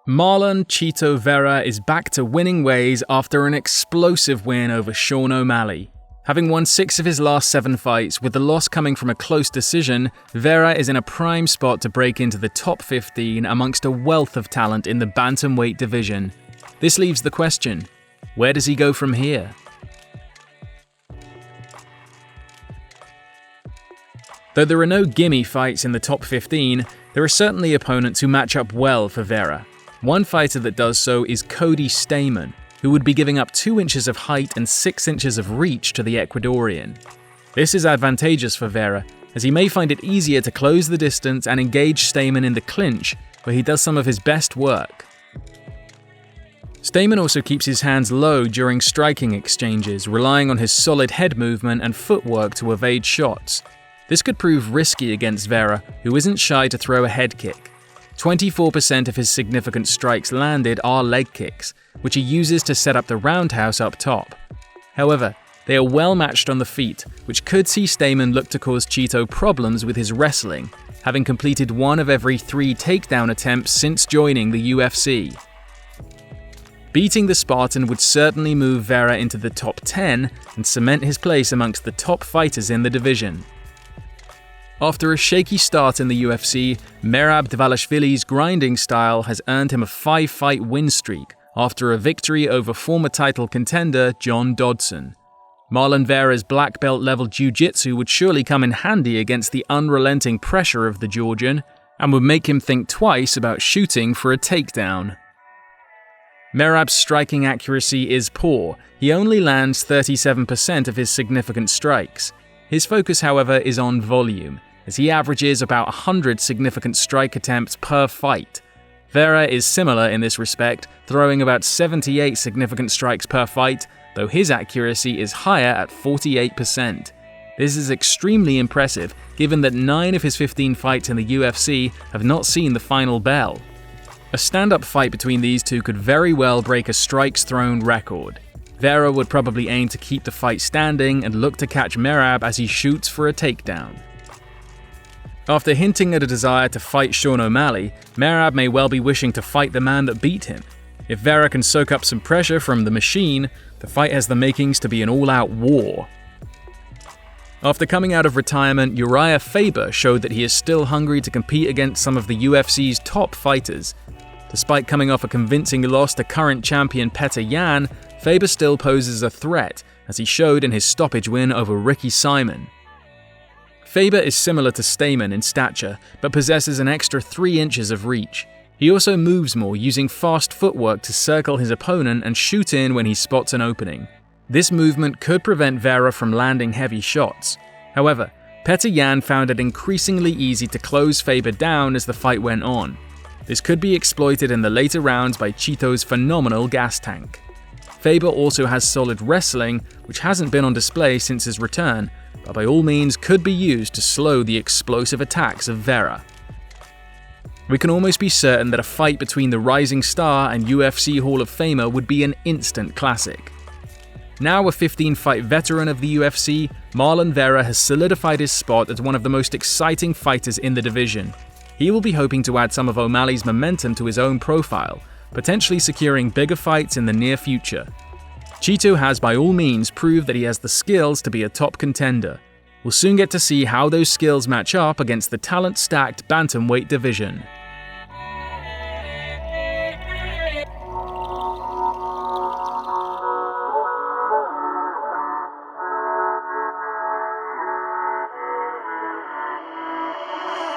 Marlon Chito Vera is back to winning ways after an explosive win over Sean O'Malley. Having won 6 of his last 7 fights, with the loss coming from a close decision, Vera is in a prime spot to break into the top 15 amongst a wealth of talent in the Bantamweight division. This leaves the question, where does he go from here? Though there are no gimme fights in the top 15, there are certainly opponents who match up well for Vera. One fighter that does so is Cody Stamann, who would be giving up 2 inches of height and 6 inches of reach to the Ecuadorian. This is advantageous for Vera, as he may find it easier to close the distance and engage Stamann in the clinch, where he does some of his best work. Stamann also keeps his hands low during striking exchanges, relying on his solid head movement and footwork to evade shots. This could prove risky against Vera, who isn't shy to throw a head kick. 24% of his significant strikes landed are leg kicks, which he uses to set up the roundhouse up top. However, they are well matched on the feet, which could see Stamann look to cause Chito problems with his wrestling, having completed 1 of every 3 takedown attempts since joining the UFC. Beating the Spartan would certainly move Vera into the top 10 and cement his place amongst the top fighters in the division. After a shaky start in the UFC, Merab Dvalishvili's grinding style has earned him a 5-fight win streak after a victory over former title contender John Dodson. Marlon Vera's black belt level jiu-jitsu would surely come in handy against the unrelenting pressure of the Georgian, and would make him think twice about shooting for a takedown. Merab's striking accuracy is poor. He only lands 37% of his significant strikes. His focus, however, is on volume, as he averages about 100 significant strike attempts per fight. Vera is similar in this respect, throwing about 78 significant strikes per fight, though his accuracy is higher at 48%. This is extremely impressive, given that 9 of his 15 fights in the UFC have not seen the final bell. A stand-up fight between these two could very well break a strikes thrown record. Vera would probably aim to keep the fight standing and look to catch Merab as he shoots for a takedown. After hinting at a desire to fight Sean O'Malley, Merab may well be wishing to fight the man that beat him. If Vera can soak up some pressure from the machine, the fight has the makings to be an all-out war. After coming out of retirement, Uriah Faber showed that he is still hungry to compete against some of the UFC's top fighters. Despite coming off a convincing loss to current champion Petr Yan, Faber still poses a threat, as he showed in his stoppage win over Ricky Simon. Faber is similar to Stamann in stature, but possesses an extra 3 inches of reach. He also moves more, using fast footwork to circle his opponent and shoot in when he spots an opening. This movement could prevent Vera from landing heavy shots. However, Petr Yan found it increasingly easy to close Faber down as the fight went on. This could be exploited in the later rounds by Chito's phenomenal gas tank. Faber also has solid wrestling, which hasn't been on display since his return, but by all means could be used to slow the explosive attacks of Vera. We can almost be certain that a fight between the rising star and UFC Hall of Famer would be an instant classic. Now a 15-fight veteran of the UFC, Marlon Vera has solidified his spot as one of the most exciting fighters in the division. He will be hoping to add some of O'Malley's momentum to his own profile, potentially securing bigger fights in the near future. Chito has by all means proved that he has the skills to be a top contender. We'll soon get to see how those skills match up against the talent-stacked bantamweight division.